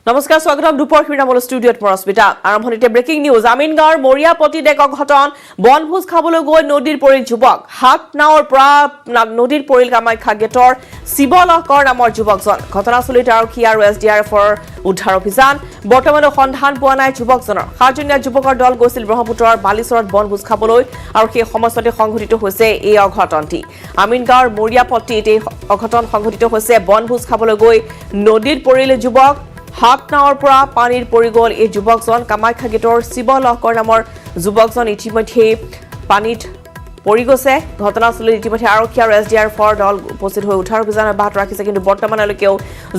নমস্কাৰ স্বাগতম দুপৰ শিৰামল ষ্টুডিঅ'ত পৰস্মিতা আৰম্ভণিতে ব্ৰেকিং নিউজ আমিনগাঁৱৰ মৰিয়াপট্টিত এক অঘটন বনভোজ খাবলৈ গৈ নদীৰ পৰিল যুৱক হাত নাওৰ পৰা নদীৰ পৰিল কামাখ্যা গেটৰ শিৱলকৰ নামৰ যুৱকজন ঘটনাস্থলীত আৰক্ষী আৰু এছডিআৰএফৰ উদ্ধাৰ অভিযান বৰ্তমানে সন্ধান পোৱা নাই যুৱকজনৰ ৭জনীয়া যুৱকৰ দল গৈছিল ব্ৰহ্মপুত্ৰৰ বালিচৰত বনভোজ খাবলৈ আৰু সেই সময়তে সংঘটিত হৈছে এই অঘটনটি আমিনগাঁৱৰ মৰিয়াপট্টিত এই অঘটন সংঘটিত হৈছে বনভোজ খাবলৈ গৈ নদীৰ পৰিল যুৱক হাত নাওৰ পৰা পানীৰ পৰি গ'ল এই যুৱকজন কামাখ্যা গেটৰ শিৱলকৰ নামৰ যুৱকজন ইতিমধ্যে পানীত পৰি গৈছে ঘটনাস্থলীত ইতিমধ্যে আৰক্ষী আৰু এছডিআৰএফৰ দল উপস্থিত হৈ উদ্ধাৰ অভিযান অব্যাহত ৰাখিছে কিন্তু বৰ্তমানলৈকেও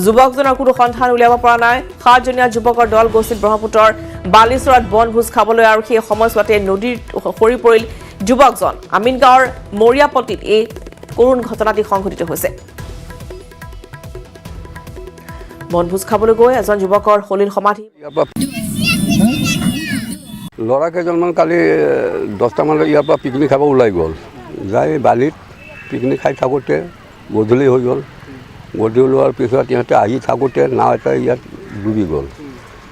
যুৱকজনৰ কোনো সন্ধান উলিয়াব পৰা নাই ৭জনীয়া যুৱকৰ দল গৈছিল ব্ৰহ্মপুত্ৰৰ বালিচৰত বনভোজ খাবলৈ আৰু সেই সময়ছোৱাতে নদীৰ সৰি পৰিল যুৱকজন আমিনগাঁৱৰ মৰিয়াপট্টিত এই কৰুণ ঘটনাটি সংঘটিত হৈছে বনভোজ খাবলৈ গৈ এজন যুৱকৰ হলিল সমাধি ল'ৰা কেইজনমান কালি 10টামান ইয়াৰ পৰা পিকনিক খাব ওলাই গ'ল যাই বালিত পিকনিক খাই থাকোঁতে গধূলি হৈ গ'ল গধূলি লোৱাৰ পিছত ইহঁতে আহি থাকোঁতে নাও এটা ইয়াত ডুবি গ'ল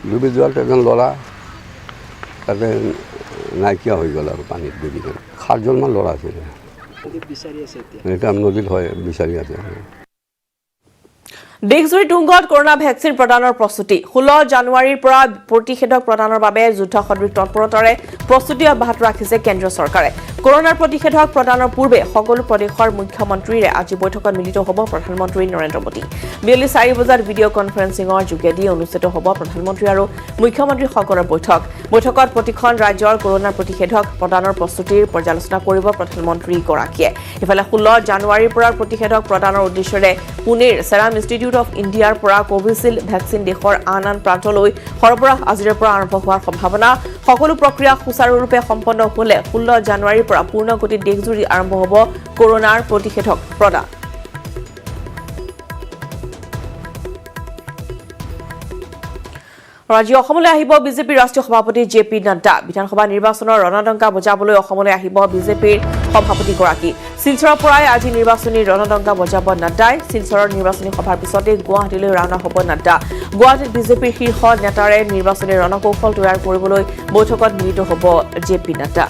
ডুবি যোৱাত এজন ল'ৰা তাতে নাইকিয়া হৈ গ'ল আৰু পানীত ডুবি গ'ল 7জনমান ল'ৰা আছিলে এতিয়া নদীত হয় বিচাৰি আছে দেশজুৰি তুংগত কৰোনা ভেকচিন প্ৰদানৰ প্ৰস্তুতি 16 জানুৱাৰীৰ পৰা প্ৰতিষেধক প্ৰদানৰ বাবে যুদ্ধ সদৃশ তৎপৰতাৰে প্ৰস্তুতি অব্যাহত ৰাখিছে কেন্দ্ৰীয় চৰকাৰে কৰোনাৰ প্ৰতিষেধক প্ৰদানৰ পূৰ্বে সকলো প্ৰদেশৰ মুখ্যমন্ত্ৰীৰে আজি বৈঠকত মিলিত হ'ব প্ৰধানমন্ত্ৰী নৰেন্দ্ৰ মোদী বিয়লি 4 বজাত ভিডিঅ' কনফাৰেন্সিঙৰ যোগেদি অনুষ্ঠিত হ'ব প্ৰধানমন্ত্ৰী আৰু মুখ্যমন্ত্ৰীসকলৰ বৈঠকত প্ৰতিখন ৰাজ্যৰ কৰোনাৰ প্ৰতিষেধক প্ৰদানৰ প্ৰস্তুতিৰ পৰ্যালোচনা কৰিব প্ৰধানমন্ত্ৰীগৰাকীয়ে ইফালে 16 জানুৱাৰীৰ পৰা প্ৰতিষেধক প্ৰদানৰ উদ্দেশ্যৰে পুনেৰ সেৰাম ইনষ্টিটিউট অফ ইণ্ডিয়াৰ পৰা কোভিচিল্ড ভেকচিন দেশৰ আন প্ৰদেশলৈ সৰবৰাহ আজিৰ পৰা আৰম্ভ হোৱাৰ সম্ভাৱনা সকলো প্ৰক্ৰিয়া সুচাৰুৰূপে সম্পন্ন হ'লে 16 জানুৱাৰীৰ পৰা পূৰ্ণ গতিত দেশজুৰি আৰম্ভ হ'ব কৰোনাৰ প্ৰতিষেধক প্ৰদান ৰাজ্য অসমলৈ আহিব বিজেপিৰ ৰাষ্ট্ৰীয় সভাপতি জেপি নাড্ডা বিধানসভা নিৰ্বাচনৰ ৰণডংকা বজাবলৈ অসমলৈ আহিব বিজেপিৰ সভাপতিগৰাকী শিলচৰৰ পৰাই আজি নিৰ্বাচনী ৰণডংকা বজাব নাড্ডাই শিলচৰৰ নিৰ্বাচনী সভাৰ পিছতে গুৱাহাটীলৈ ৰাওনা হ'ব নাড্ডা গুৱাহাটীত বিজেপিৰ শীৰ্ষ নেতাৰে নিৰ্বাচনী ৰণকৌশল তৈয়াৰ কৰিবলৈ বৈঠকত মিলিত হ'ব জেপি নাড্ডা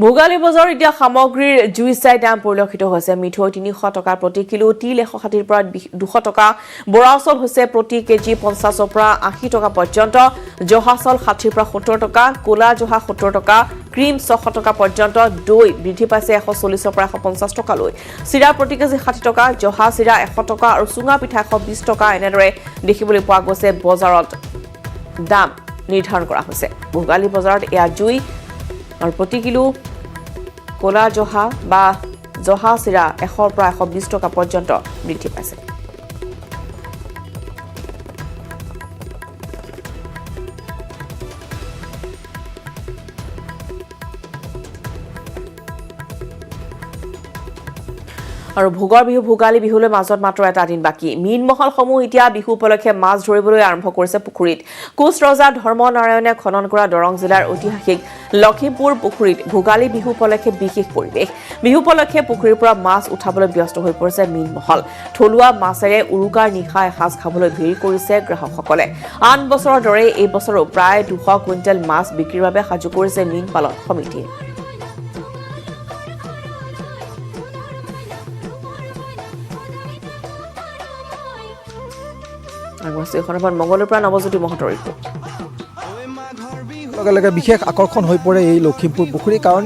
ভোগালী বজাৰত এতিয়া সামগ্ৰীৰ জুই চাই দাম পৰিলক্ষিত হৈছে মিঠৈ 300 টকা প্ৰতি কিলো তিল 160 পৰা 200 টকা বৰা চাউল হৈছে প্ৰতি কেজি 50 পৰা 80 টকা পৰ্যন্ত জহা চাউল 60 পৰা 70 টকা কোলা জহা 70 টকা ক্ৰীম 600 টকা পৰ্যন্ত দৈ বৃদ্ধি পাইছে 140 পৰা 150 টকালৈ চিৰা প্ৰতি কেজি 60 টকা জহা চিৰা 100 টকা আৰু চুঙা পিঠা 120 টকা এনেদৰে দেখিবলৈ পোৱা গৈছে বজাৰত দাম নিৰ্ধাৰণ কৰা হৈছে ভোগালী বজাৰত এয়া জুই আৰু প্ৰতি কিলো কোলা জহা বা জহা চিৰা 100 পৰা 120 টকা পৰ্যন্ত বৃদ্ধি পাইছে আৰু ভোগৰ বিহু ভোগালী বিহুলৈ মাজত মাত্ৰ এটা দিন বাকি মীন মহলসমূহ এতিয়া বিহু উপলক্ষে মাছ ধৰিবলৈ আৰম্ভ কৰিছে পুখুৰীত কোচ ৰজা ধৰ্মনাৰায়ণে খনন কৰা দৰং জিলাৰ ঐতিহাসিক লখিমপুৰ পুখুৰীত ভোগালী বিহু উপলক্ষে বিশেষ পৰিৱেশ বিহু উপলক্ষে পুখুৰীৰ পৰা মাছ উঠাবলৈ ব্যস্ত হৈ পৰিছে মীন মহল থলুৱা মাছেৰে উৰুকাৰ নিশা এসাঁজ খাবলৈ ভিৰ কৰিছে গ্ৰাহকসকলে আন বছৰৰ দৰে এই বছৰো প্ৰায় 200 কুইণ্টেল মাছ বিক্ৰীৰ বাবে সাজু কৰিছে মীন পালন সমিতিয়ে মংগলৰ পৰা নৱজ্যোতি মহতৰ লগে লগে বিশেষ আকৰ্ষণ হৈ পৰে এই লখিমপুৰ পুখুৰী কাৰণ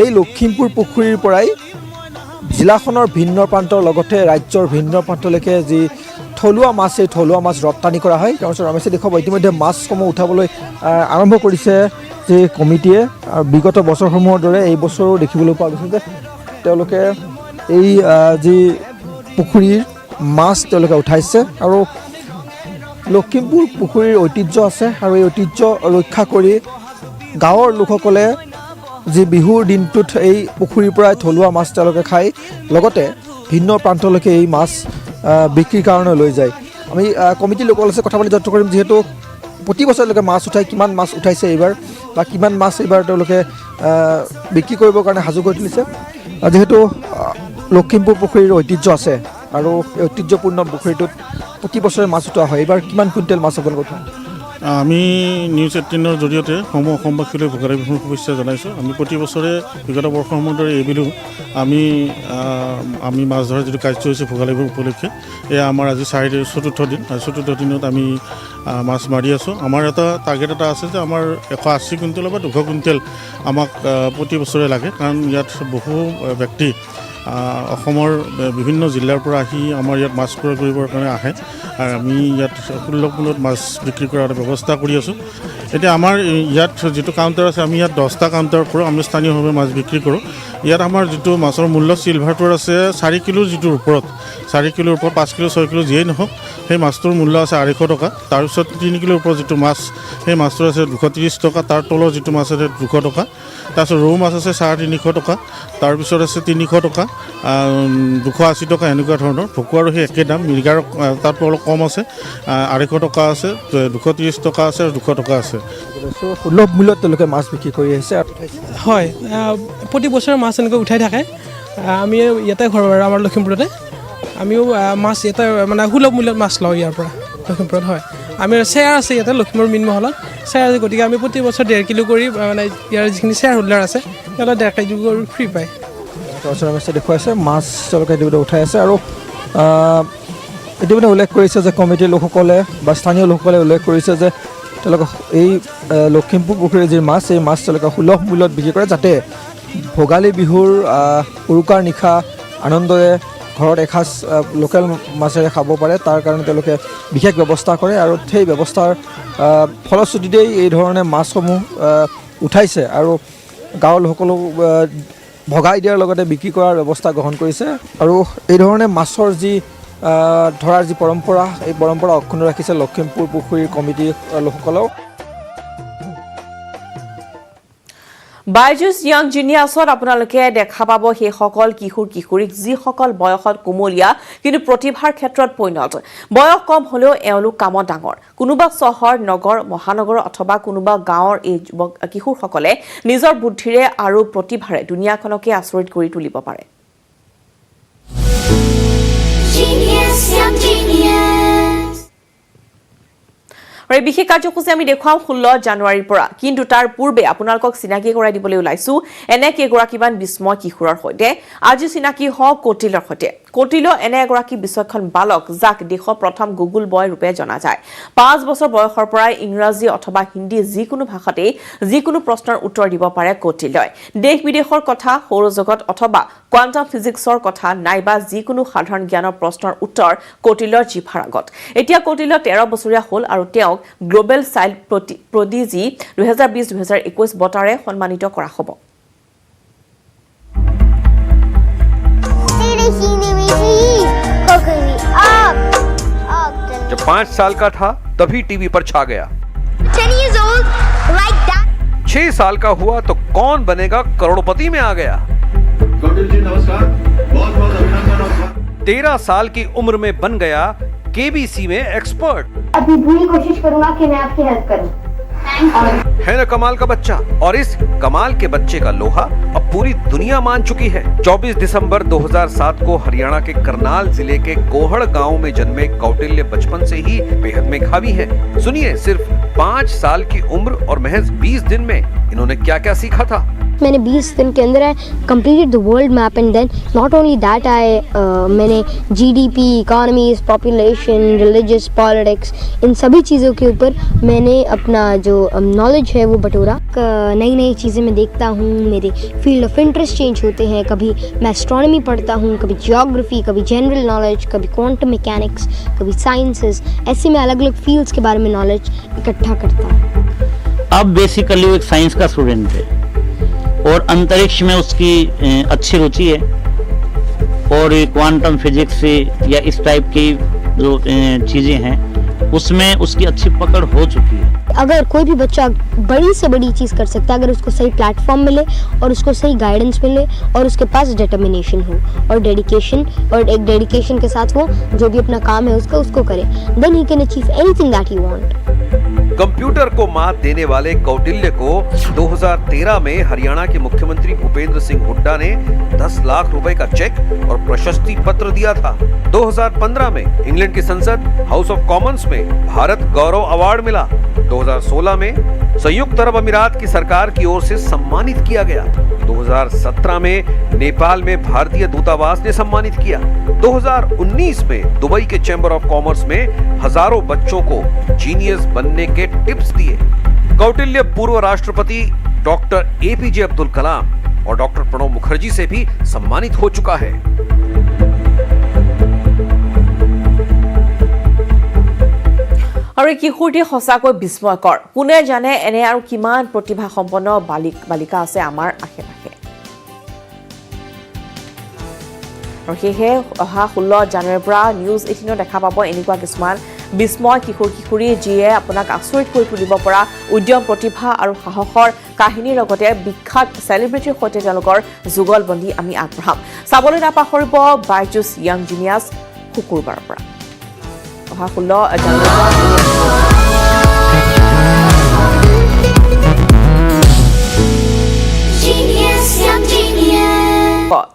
এই লখিমপুৰ পুখুৰীৰ পৰাই জিলাখনৰ ভিন্ন প্ৰান্তৰ লগতে ৰাজ্যৰ ভিন্ন প্ৰান্তলৈকে যি থলুৱা মাছ এই থলুৱা মাছ ৰপ্তানি কৰা হয় তাৰপিছত ৰমেশে দেখুৱাব ইতিমধ্যে মাছসমূহ উঠাবলৈ আৰম্ভ কৰিছে যে কমিটিয়ে আৰু বিগত বছৰসমূহৰ দৰে এই বছৰো দেখিবলৈ পোৱা গৈছে যে তেওঁলোকে এই যি পুখুৰীৰ মাছ তেওঁলোকে উঠাইছে আৰু লখিমপুৰ পুখুৰীৰ ঐতিহ্য আছে আৰু এই ঐতিহ্য ৰক্ষা কৰি গাঁৱৰ লোকসকলে যি বিহুৰ দিনটোত এই পুখুৰীৰ পৰাই থলুৱা মাছ তেওঁলোকে খায় লগতে ভিন্ন প্ৰান্তলৈকে এই মাছ বিক্ৰীৰ কাৰণে লৈ যায় আমি কমিটিৰ লোকৰ লগত কথা পাতি যত্ন কৰিম যিহেতু প্ৰতি বছৰলৈকে মাছ উঠাই কিমান মাছ উঠাইছে এইবাৰ বা কিমান মাছ এইবাৰ তেওঁলোকে বিক্ৰী কৰিবৰ কাৰণে সাজু কৰি তুলিছে। যিহেতু লখিমপুৰ পুখুৰীৰ ঐতিহ্য আছে আৰু এই ঐতিহ্যপূৰ্ণ পুখুৰীটোত প্ৰতি বছৰে মাছ উঠোৱা হয়। এইবাৰ কিমান কুইণ্টেল মাছ হ'ব লাগিব? আমি নিউজ 18ৰ জৰিয়তে সমূহ অসমবাসীলৈ ভোগালী বিহুৰ শুভেচ্ছা জনাইছোঁ। আমি প্ৰতি বছৰে বিগত বৰ্ষসমূহৰ দৰে এই বিহু আমি মাছ ধৰাৰ যিটো কাৰ্যসূচী ভোগালী বিহু উপলক্ষে, এয়া আমাৰ আজি চতুৰ্থ দিন। চতুৰ্থ দিনত আমি মাছ মাৰি আছোঁ। আমাৰ এটা টাৰ্গেট এটা আছে যে আমাৰ 180 কুইণ্টেল বা 200 কুইণ্টেল আমাক প্ৰতি বছৰে লাগে, কাৰণ ইয়াত বহু ব্যক্তি অসমৰ বিভিন্ন জিলাৰ পৰা আহি আমাৰ ইয়াত মাছ ক্ৰয় কৰিবৰ কাৰণে আহে। আৰু আমি ইয়াত সুলভ মূল্যত মাছ বিক্ৰী কৰাৰ ব্যৱস্থা কৰি আছোঁ। এতিয়া আমাৰ ইয়াত যিটো কাউণ্টাৰ আছে, আমি ইয়াত 10টা কাউণ্টাৰৰ পৰা আমি স্থানীয়ভাৱে মাছ বিক্ৰী কৰোঁ। ইয়াত আমাৰ যিটো মাছৰ মূল্য চিলভাৰটোৰ আছে 4 কিলোৰ যিটোৰ ওপৰত, 4 কিলোৰ ওপৰত 5 কিলো 6 কিলো যিয়েই নহওক, সেই মাছটোৰ মূল্য আছে 250 টকা। তাৰপিছত 3 কিলোৰ ওপৰত যিটো মাছ, সেই মাছটোৰ আছে 230 টকা। তাৰ তলৰ যিটো মাছ আছে 200 টকা। তাৰপিছত ৰৌ মাছ আছে 350 টকা। তাৰপিছত আছে 300 টকা, 280 টকা, এনেকুৱা ধৰণৰ। ভকুৱাৰো সেই একে দাম, মিৰ্গাৰ তাত অলপ কম আছে, 250 টকা আছে, 230 টকা আছে আৰু 200 টকা আছে। সুলভ মূল্যত তেওঁলোকে মাছ বিক্ৰী কৰি আহিছে। হয়, প্ৰতি বছৰে মাছ এনেকৈ উঠাই থাকে। আমি ইয়াতে ঘৰ আমাৰ লখিমপুৰতে আমিও মাছ ইয়াতে মানে সুলভ মূল্যত মাছ লওঁ ইয়াৰ পৰা লখিমপুৰত। হয়, আমি শ্বেয়াৰ আছে ইয়াতে লখিমপুৰ মীন মহলত শ্বেয়াৰ আছে, গতিকে আমি প্ৰতি বছৰ 1.5 কিলো কৰি মানে ইয়াৰ যিখিনি শ্বেয়াৰ হোল্ডাৰ আছে সিহঁতৰ 1.5 কেজি কৰি ফ্ৰী পায়। দেখুৱাইছে মাছ তেওঁলোকে ইতিমধ্যে উঠাই আছে। আৰু ইতিমধ্যে উল্লেখ কৰিছে যে কমিটিৰ লোকসকলে বা স্থানীয় লোকসকলে উল্লেখ কৰিছে যে তেওঁলোকে এই লখিমপুৰ পুখুৰীৰ যি মাছ, এই মাছ তেওঁলোকে সুলভ মূল্যত বিক্ৰী কৰে, যাতে ভোগালী বিহুৰ উৰুকাৰ নিশা আনন্দৰে ঘৰত এসাঁজ লোকেল মাছেৰে খাব পাৰে। তাৰ কাৰণে তেওঁলোকে বিশেষ ব্যৱস্থা কৰে আৰু সেই ব্যৱস্থাৰ ফলশ্ৰুতিতেই এই ধৰণে মাছসমূহ উঠাইছে আৰু গাঁৱৰ লোকসকলক ভগাই দিয়াৰ লগতে বিক্ৰী কৰাৰ ব্যৱস্থা গ্ৰহণ কৰিছে। আৰু এই ধৰণে মাছৰ যি ধৰাৰ যি পৰম্পৰা, এই পৰম্পৰা অক্ষুণ্ণ ৰাখিছে লখিমপুৰ পুখুৰীৰ কমিটিৰ লোকসকলেও। বাইজুছ য়াং জিনিয়াছত আপোনালোকে দেখা পাব সেইসকল কিশোৰ কিশোৰীক যিসকল বয়সত কোমলীয়া কিন্তু প্ৰতিভাৰ ক্ষেত্ৰত পৰিণত। বয়স কম হ'লেও এওঁলোক কামত ডাঙৰ। কোনোবা চহৰ, নগৰ, মহানগৰ অথবা কোনোবা গাঁৱৰ এই যুৱক কিশোৰসকলে নিজৰ বুদ্ধিৰে আৰু প্ৰতিভাৰে দুনিয়াখনকে আচৰিত কৰি তুলিব পাৰে। আৰু এই বিশেষ কাৰ্যসূচী আমি দেখুৱাম 16 জানুৱাৰীৰ পৰা, কিন্তু তাৰ পূৰ্বে আপোনালোকক চিনাকি কৰাই দিবলৈ ওলাইছো এনে কেইগৰাকীমান বিস্ময় কিশোৰৰ সৈতে। আজি চিনাকি হওক কৌটিলৰ সৈতে। কৌটিল এনে এগৰাকী বিচক্ষণ বালক যাক দেশৰ প্ৰথম গুগল বয় ৰূপে জনা যায়। 5 বছৰ বয়সৰ পৰাই ইংৰাজী অথবা হিন্দী যিকোনো ভাষাতেই যিকোনো প্ৰশ্নৰ উত্তৰ দিব পাৰে কৌটিলয়। দেশ বিদেশৰ কথা, সৌৰজগত অথবা কোৱাণ্টাম ফিজিক্সৰ কথা নাইবা যিকোনো সাধাৰণ জ্ঞানৰ প্ৰশ্নৰ উত্তৰ কৌটিলৰ জিভাৰ আগত। এতিয়া কৌটিল 13 বছৰীয়া হ'ল আৰু তেওঁক গ্লোবেল চাইল্ড প্ৰডিজি 2020-2021 বঁটাৰে সন্মানিত কৰা হ'ব। जब 5 साल का था तभी टीवी पर छा गया। 6 साल का हुआ तो कौन बनेगा करोड़पति में आ गया। कौटिल जी नमस्कार, बहुत बहुत अभिनंदन। 13 साल की उम्र में बन गया केबीसी में एक्सपर्ट। अभी पूरी कोशिश करूंगा कि मैं आपकी हेल्प करूं। है ना कमाल का बच्चा। और इस कमाल के बच्चे का लोहा अब पूरी दुनिया मान चुकी है। 24 दिसंबर 2007 को हरियाणा के करनाल जिले के कोहड़ गांव में जन्मे कौटिल्य बचपन से ही बेहद मेधावी हैं। सुनिए, सिर्फ 5 साल की उम्र और महज 20 दिन में इन्होंने क्या क्या सीखा था। मैंने 20 दिन के अंदर completed the world map and then not only that मैंने GDP, economies, population, religious, politics, इन सभी चीज़ों के ऊपर मैंने अपना जो नॉलेज है वो बटोरा। नई नई चीज़ें मैं देखता हूँ, मेरे फील्ड ऑफ इंटरेस्ट चेंज होते हैं। कभी मैं एस्ट्रोनॉमी पढ़ता हूँ, कभी जियोग्राफी, कभी जनरल नॉलेज, कभी क्वांटम मैकेनिक्स, कभी साइंसेस। ऐसे में अलग अलग फील्ड्स के बारे में नॉलेज इकट्ठा करता हूँ। अब बेसिकली वो एक साइंस का स्टूडेंट है और अंतरिक्ष में उसकी अच्छी रुचि है और क्वांटम फिजिक्स से या इस टाइप की जो चीज़ें हैं उसमें उसकी अच्छी पकड़ हो चुकी है। अगर कोई भी बच्चा बड़ी से बड़ी चीज़ कर सकता है, अगर उसको सही प्लेटफॉर्म मिले और उसको सही गाइडेंस मिले और उसके पास डिटर्मिनेशन हो और डेडिकेशन, और एक डेडिकेशन के साथ वो जो भी अपना काम है उसको करे, then he can achieve anything that he want. Computer को मात देने वाले कौटिल्य को 2013 में हरियाणा के मुख्यमंत्री भूपेंद्र सिंह हुड्डा ने 10 लाख रुपए का चेक और प्रशस्ति पत्र दिया था। 2015 में इंग्लैंड की संसद हाउस ऑफ कॉमन्स में भारत गौरव अवार्ड मिला। 2016 में संयुक्त अरब अमीरात की सरकार की ओर से सम्मानित किया गया। 2017 में नेपाल में भारतीय दूतावास ने सम्मानित किया। 2019 में Dubai K chamber of commerce में हजारों बच्चों को जीनियस बनने के टिप्स दिए। कौटिल्य पूर्व राष्ट्रपति डॉक्टर APJ अब्दुल कलाम और डॉक्टर प्रणब मुखर्जी से भी सम्मानित हो चुका है। और किशोरटी सचाকৈ বিস্ময়কৰ কোনে জানে এনে আৰু কিমান প্ৰতিভা সম্পন্ন বালিকা আছে আমাৰ আশে-পাশে আৰু সেয়ে অহা 16 জানুৱাৰীৰ পৰা নিউজ 18 দেখা পাব এনেকুৱা কিছুমান বিস্ময় কিশোৰী যিয়ে আপোনাক আচৰিত কৰি তুলিব পৰা উদ্যম প্ৰতিভা আৰু সাহসৰ কাহিনীৰ লগতে বিখ্যাত সেলিব্ৰিটিৰ সৈতে তেওঁলোকৰ যুগলবন্দী আমি আগবঢ়াম চাবলৈ নাপাহৰিব বাইজুছ য়াং জিনিয়াছ শুকুৰবাৰৰ পৰা অহা 16 জানুৱাৰীৰ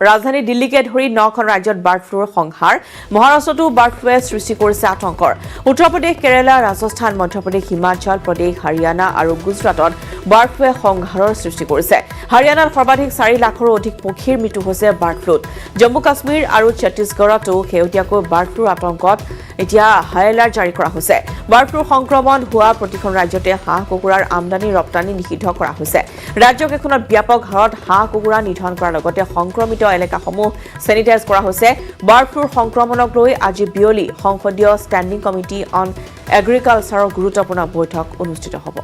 ৰাজধানী দিল্লীকে ধৰি 9খন ৰাজ্যত বাৰ্ড ফ্লুৰ সংহাৰ মহাৰাষ্ট্ৰতো বাৰ্ড ফ্লুৱে সৃষ্টি কৰিছে আতংকৰ উত্তৰ প্ৰদেশ কেৰালা ৰাজস্থান মধ্যপ্ৰদেশ হিমাচল প্ৰদেশ হাৰিয়ানা আৰু গুজৰাটত বাৰ্ড ফ্লুৱে সংহাৰৰ সৃষ্টি কৰিছে হাৰিয়ানাত সৰ্বাধিক 4 লাখৰো অধিক পক্ষীৰ মৃত্যু হৈছে বাৰ্ড ফ্লুত জম্মু কাশ্মীৰ আৰু ছত্তীশগড়তো শেহতীয়াকৈ বাৰ্ড ফ্লুৰ আতংকত এতিয়া হাই এলাৰ্ট জাৰি কৰা হৈছে বাৰ্ড ফ্লুৰ সংক্ৰমণ হোৱা প্ৰতিখন ৰাজ্যতে হাঁহ কুকুৰাৰ আমদানি ৰপ্তানি নিষিদ্ধ কৰা হৈছে ৰাজ্যকেইখনত ব্যাপক হাৰত হাঁহ কুকুৰা নিধন কৰাৰ লগতে সংক্ৰমিত এলেকাসমূহ সেনিটাইজ কৰা হৈছে বাৰ্ড ফ্লুৰ সংক্ৰমণক লৈ আজি বিয়লি সংসদীয় ষ্টেণ্ডিং কমিটি অন এগ্ৰিকালচাৰৰ গুৰুত্বপূৰ্ণ বৈঠক অনুষ্ঠিত হ'ব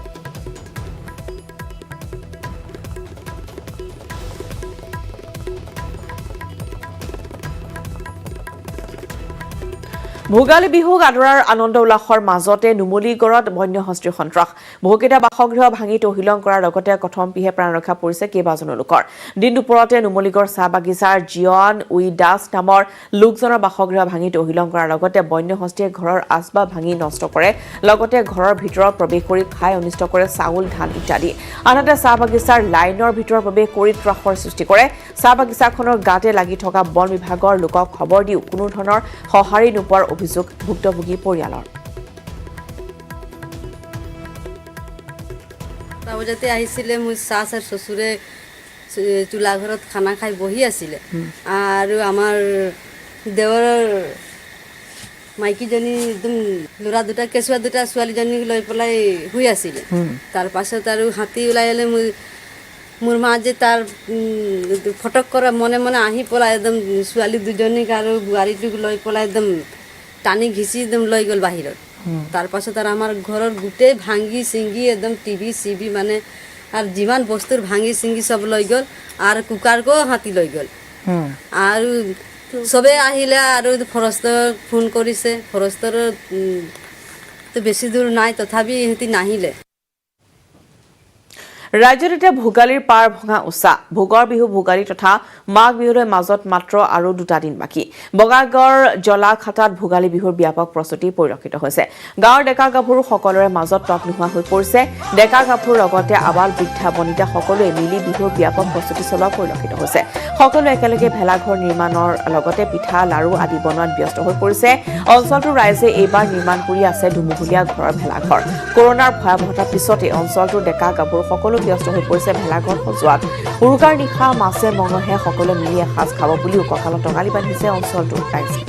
ভোগালী বিহুক আদৰাৰ আনন্দ উল্লাসৰ মাজতে নুমলীগড়ত বন্যহস্তীৰ সন্ত্ৰাস বহুকেইটা বাসগৃহ ভাঙি তহিলং কৰাৰ লগতে কথম পিহে প্ৰাণ ৰক্ষা পৰিছে কেইবাজনো লোকৰ দিন দুপৰতে নুমলীগড় চাহ বাগিচাৰ জিয়ন উই দাস নামৰ লোকজনৰ বাসগৃহ ভাঙি তহিলং কৰাৰ লগতে বন্যহস্তীয়ে ঘৰৰ আচবাব ভাঙি নষ্ট কৰে লগতে ঘৰৰ ভিতৰত প্ৰৱেশ কৰি খাই অনিষ্ট কৰে চাউল ধান ইত্যাদি আনহাতে চাহ বাগিচাৰ লাইনৰ ভিতৰত প্ৰৱেশ কৰি ত্ৰাসৰ সৃষ্টি কৰে চাহ বাগিচাখনৰ গাতে লাগি থকা বন বিভাগৰ লোকক খবৰ দিও কোনো ধৰণৰ সঁহাৰি নোপোৱাৰ অভিযোগ ভুক্তভোগী পৰিয়ালৰ বজাতে আহিছিলে মোৰ শাশ আৰু শ্বশুৰে চুলা ঘৰত খানা খাই বহি আছিলে আৰু আমাৰ দেৱৰৰ মাইকীজনী একদম ল'ৰা দুটা কেঁচুৱা দুটা ছোৱালীজনীক লৈ পেলাই শুই আছিলে তাৰ পাছত আৰু হাতী ওলাই আহিলে মোৰ মা যে তাৰ ফটক কৰা মনে মনে আহি পেলাই একদম ছোৱালী দুজনীক আৰু বোৱাৰীটোক লৈ পেলাই একদম টানি ঘিচি একদম লৈ গ'ল বাহিৰত তাৰ পাছত আৰু আমাৰ ঘৰৰ গোটেই ভাঙি চিঙি একদম টিভি চিভি মানে আৰু যিমান বস্তুৰ ভাঙি চিঙি চব লৈ গ'ল আৰু কুকাৰকো হাতী লৈ গ'ল আৰু চবে আহিলে আৰু ফৰেষ্টক ফোন কৰিছে ফৰেষ্টৰ বেছি দূৰ নাই তথাপি সিহঁতি নাহিলে ৰাজ্যত এতিয়া ভোগালীৰ পাৰ ভঙা উচা ভোগৰ বিহু ভোগালী তথা মাঘ বিহুৰ মাজত মাত্ৰ আৰু 2টা দিন বাকি বগাগড় জলাখাটাত ভোগালী বিহুৰ ব্যাপক প্ৰস্তুতি পৰিলক্ষিত হৈছে গাঁৱৰ ডেকা গাভৰু সকলোৰে মাজত টক নোহোৱা হৈ পৰিছে ডেকা গাভৰুৰ লগতে আবাল বৃদ্ধা বনিতা সকলোৱে মিলি বিহুৰ ব্যাপক প্ৰস্তুতি চলোৱা পৰিলক্ষিত হৈছে সকলোৱে একেলগে ভেলাঘৰ নিৰ্মাণৰ লগতে পিঠা লাৰু আদি বনোৱাত ব্যস্ত হৈ পৰিছে অঞ্চলটোৰ ৰাইজে এইবাৰ নিৰ্মাণ কৰি আছে ধুমুহুলীয়া ঘৰৰ ভেলাঘৰ কৰোনাৰ ভয়াৱহতাৰ পিছতে অঞ্চলটোৰ ডেকা গাভৰু সকলো ব্যস্ত হৈ পৰিছে ভেলাঘৰ সজোৱাত উৰুকাৰ নিশা মাছে মঙহে সকলোৱে মিলি এসাঁজ খাব বুলিও কঁকালত টঙালি বান্ধিছে অঞ্চলটোৰ ৰাইজে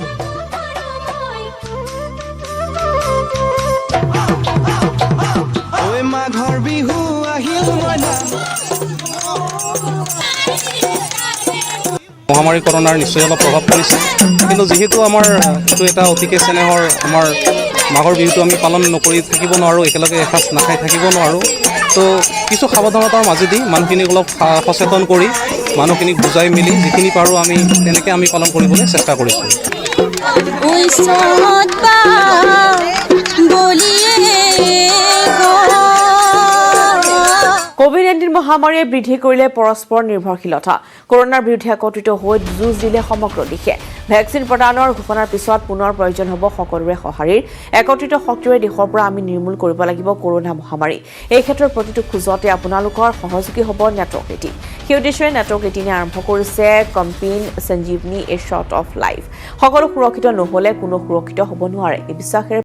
মহামাৰী কৰোনাৰ নিশ্চয় অলপ প্ৰভাৱ পৰিছে কিন্তু যিহেতু আমাৰ এইটো এটা অতিকে চেনেহৰ আমাৰ মাঘৰ বিহুটো আমি পালন নকৰি থাকিব নোৱাৰোঁ একেলগে এসাঁজ নাখাই থাকিব নোৱাৰোঁ তো কিছু সাৱধানতাৰ মাজেদি মানুহখিনিক অলপ সচেতন কৰি মানুহখিনিক বুজাই মেলি যিখিনি পাৰোঁ আমি তেনেকৈ আমি পালন কৰিবলৈ চেষ্টা কৰিছোঁ COVID-19 কোভিড-19 মহামাৰীয়ে বৃদ্ধি কৰিলে পৰস্পৰ নিৰ্ভৰশীলতা কৰোনাৰ বিৰুদ্ধে একত্ৰিত হৈ যুঁজ দিলে সমগ্ৰ দেশে ভেকচিন প্ৰদানৰ ঘোষণাৰ পিছত পুনৰ প্ৰয়োজন হ'ব সকলোৰে সঁহাৰিৰ একত্ৰিত শক্তিৰে দেশৰ পৰা আমি নিৰ্মূল কৰিব লাগিব কৰোনা মহামাৰী এই ক্ষেত্ৰত প্ৰতিটো খোজতে আপোনালোকৰ সহযোগী হ'ব নেটৱৰ্ক 18 সেই উদ্দেশ্যে নেটৱৰ্ক 18 আৰম্ভ কৰিছে কম্পেইন সঞ্জীৱনী এ শ্বট অফ লাইফ সকলো সুৰক্ষিত নহ'লে কোনো সুৰক্ষিত হ'ব নোৱাৰে এই বিশ্বাসেৰে